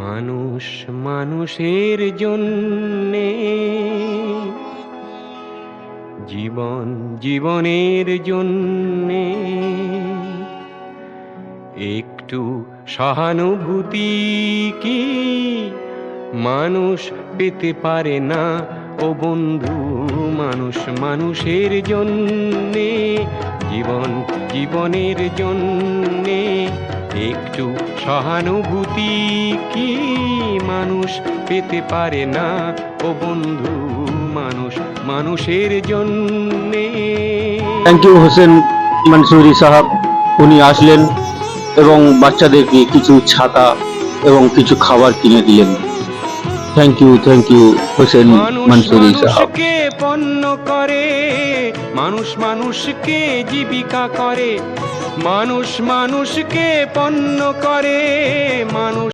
মানুষ মানুষের জন্যে, জীবন জীবনের জন্যে একটু সহানুভূতি কি মানুষ পেতে পারে না ও বন্ধু? মানুষ মানুষের জন্যে, জীবন জীবনের জন্যে একটু সহানুভূতি কি মানুষ পেতে পারে না ও বন্ধু? মানুষ মানুষের জন্যে। থ্যাংক ইউ হোসেন মনসুরি সাহেব, উনি আসলেন এবং বাচ্চাদেরকে কিছু ছাতা এবং কিছু খাবার কিনে দিলেন। থ্যাংক ইউ হোসেন মানুষ মনসুরি সাহেব। মানুষকে পণ্য করে, মানুষ মানুষকে জীবিকা করে, মানুষ মানুষকে পণ্য করে, মানুষ